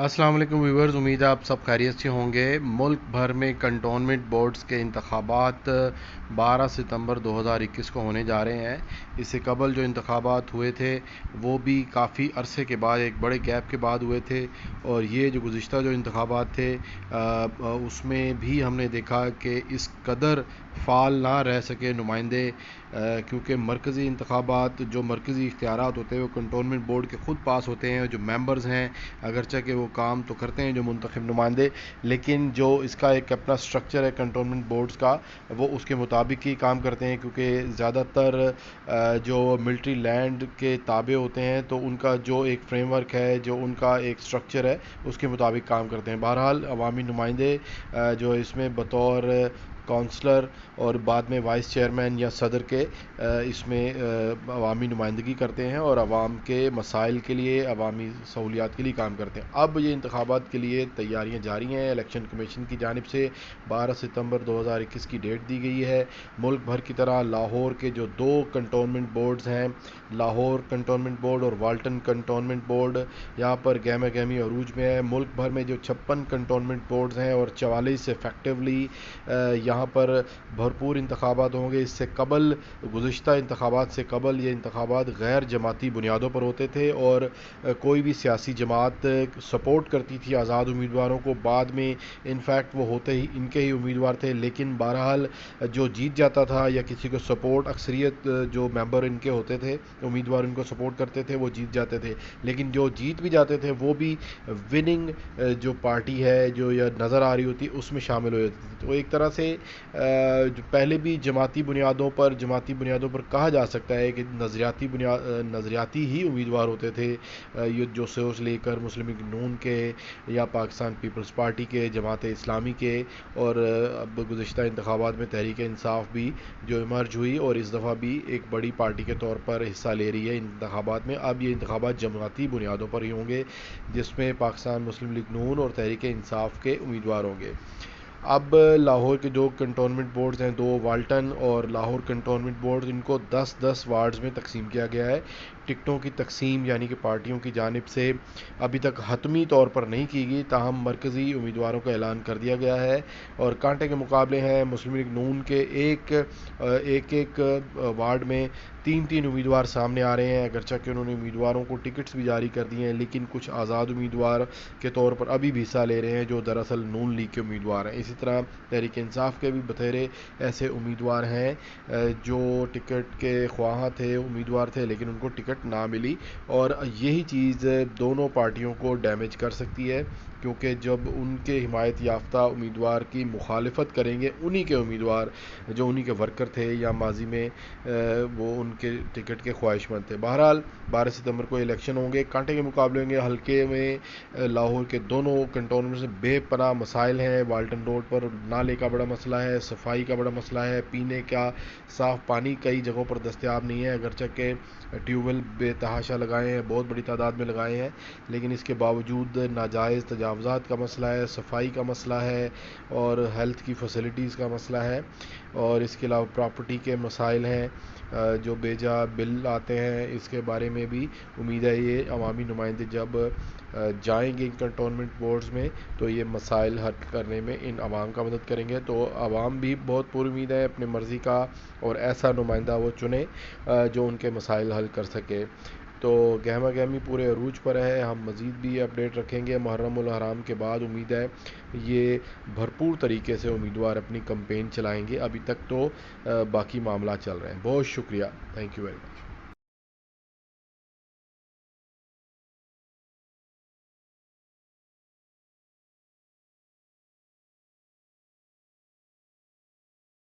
السلام علیکم ویورز، امید ہے آپ سب خیریت سے ہوں گے۔ ملک بھر میں کنٹونمنٹ بورڈز کے انتخابات 12 ستمبر 2021 کو ہونے جا رہے ہیں۔ اس سے قبل جو انتخابات ہوئے تھے وہ بھی کافی عرصے کے بعد، ایک بڑے گیپ کے بعد ہوئے تھے، اور یہ جو گزشتہ جو انتخابات تھے اس میں بھی ہم نے دیکھا کہ اس قدر فعال نہ رہ سکے نمائندے، کیونکہ مرکزی انتخابات، جو مرکزی اختیارات ہوتے ہیں وہ کنٹونمنٹ بورڈ کے خود پاس ہوتے ہیں، جو ممبرز ہیں اگرچہ کہ وہ کام تو کرتے ہیں جو منتخب نمائندے، لیکن جو اس کا ایک اپنا سٹرکچر ہے کنٹونمنٹ بورڈز کا، وہ اس کے مطابق ہی کام کرتے ہیں، کیونکہ زیادہ تر جو ملٹری لینڈ کے تابع ہوتے ہیں تو ان کا جو ایک فریم ورک ہے، جو ان کا ایک سٹرکچر ہے، اس کے مطابق کام کرتے ہیں۔ بہرحال عوامی نمائندے جو اس میں بطور کونسلر اور بعد میں وائس چیئرمین یا صدر کے اس میں عوامی نمائندگی کرتے ہیں اور عوام کے مسائل کے لیے، عوامی سہولیات کے لیے کام کرتے ہیں۔ اب یہ انتخابات کے لیے تیاریاں جاری ہیں۔ الیکشن کمیشن کی جانب سے 12 ستمبر 2021 کی ڈیٹ دی گئی ہے۔ ملک بھر کی طرح لاہور کے جو دو کنٹونمنٹ بورڈز ہیں، لاہور کنٹونمنٹ بورڈ اور والٹن کنٹونمنٹ بورڈ، یہاں پر گہما گہمی عروج میں ہے۔ ملک بھر میں جو 56 کنٹونمنٹ بورڈز ہیں اور 44 افیکٹولی یہاں پر بھرپور انتخابات ہوں گے۔ اس سے قبل، گزشتہ انتخابات سے قبل، یہ انتخابات غیر جماعتی بنیادوں پر ہوتے تھے اور کوئی بھی سیاسی جماعت سپورٹ کرتی تھی آزاد امیدواروں کو۔ بعد میں انفیکٹ وہ ہوتے ہی ان کے ہی امیدوار تھے، لیکن بہرحال جو جیت جاتا تھا یا کسی کو سپورٹ، اکثریت جو ممبر ان کے ہوتے تھے، امیدوار ان کو سپورٹ کرتے تھے، وہ جیت جاتے تھے، لیکن جو جیت بھی جاتے تھے وہ بھی وننگ جو پارٹی ہے جو یا نظر آ رہی ہوتی اس میں شامل ہو جاتی تھی۔ تو ایک طرح سے جو پہلے بھی جماعتی بنیادوں پر کہا جا سکتا ہے کہ نظریاتی ہی امیدوار ہوتے تھے، یہ جو سوچ لے کر مسلم لیگ نون کے یا پاکستان پیپلز پارٹی کے، جماعت اسلامی کے، اور اب گزشتہ انتخابات میں تحریک انصاف بھی جو ایمرج ہوئی اور اس دفعہ بھی ایک بڑی پارٹی کے طور پر حصہ لے رہی ہے انتخابات میں۔ اب یہ انتخابات جماعتی بنیادوں پر ہی ہوں گے، جس میں پاکستان مسلم لیگ نون اور تحریک انصاف کے امیدوار ہوں گے۔ اب لاہور کے جو کنٹونمنٹ بورڈز ہیں، دو والٹن اور لاہور کنٹونمنٹ بورڈز، ان کو 10-10 وارڈز میں تقسیم کیا گیا ہے۔ ٹکٹوں کی تقسیم یعنی کہ پارٹیوں کی جانب سے ابھی تک حتمی طور پر نہیں کی گئی، تاہم مرکزی امیدواروں کا اعلان کر دیا گیا ہے، اور کانٹے کے مقابلے ہیں۔ مسلم لیگ نون کے ایک وارڈ میں 3 امیدوار سامنے آ رہے ہیں، اگرچہ کہ انہوں نے امیدواروں کو ٹکٹس بھی جاری کر دیے ہیں، لیکن کچھ آزاد امیدوار کے طور پر ابھی بھی حصہ لے رہے ہیں جو دراصل نون لیگ کے امیدوار ہیں۔ اسی طرح تحریک انصاف کے بھی بتھیرے ایسے امیدوار ہیں جو ٹکٹ کے خواہاں تھے، امیدوار تھے، لیکن ان کو ٹکٹ نہ ملی، اور یہی چیز دونوں پارٹیوں کو ڈیمیج کر سکتی ہے، کیونکہ جب ان کے حمایت یافتہ امیدوار کی مخالفت کریں گے انہی کے امیدوار جو انہی کے ورکر تھے یا ماضی میں وہ ان کے ٹکٹ کے خواہش مند تھے۔ بہرحال 12 ستمبر کو الیکشن ہوں گے، کانٹے کے مقابلے ہوں گے۔ حلقے میں لاہور کے دونوں کنٹونمنٹ سے بے پناہ مسائل ہیں۔ والٹن روڈ پر نالے کا بڑا مسئلہ ہے، صفائی کا بڑا مسئلہ ہے، پینے کا صاف پانی کئی جگہوں پر دستیاب نہیں ہے، اگرچہ کہ ٹیوب ویل بے تحاشا لگائے ہیں، بہت بڑی تعداد میں لگائے ہیں، لیکن اس کے باوجود ناجائز تجاوزات کا مسئلہ ہے، صفائی کا مسئلہ ہے، اور ہیلتھ کی فیسلٹیز کا مسئلہ ہے، اور اس کے علاوہ پراپرٹی کے مسائل ہیں، جو بے جا بل آتے ہیں، اس کے بارے میں بھی امید ہے یہ عوامی نمائندے جب جائیں گے ان کنٹونمنٹ بورڈز میں تو یہ مسائل حل کرنے میں ان عوام کا مدد کریں گے۔ تو عوام بھی بہت پر امید ہے اپنے مرضی کا، اور ایسا نمائندہ وہ چنے جو ان کے مسائل حل کر سکے۔ تو گہما گہمی پورے عروج پر ہے، ہم مزید بھی اپڈیٹ رکھیں گے۔ محرم الحرام کے بعد امید ہے یہ بھرپور طریقے سے امیدوار اپنی کمپین چلائیں گے، ابھی تک تو باقی معاملات چل رہے ہیں۔ بہت شکریہ، تھینک یو ویری مچ۔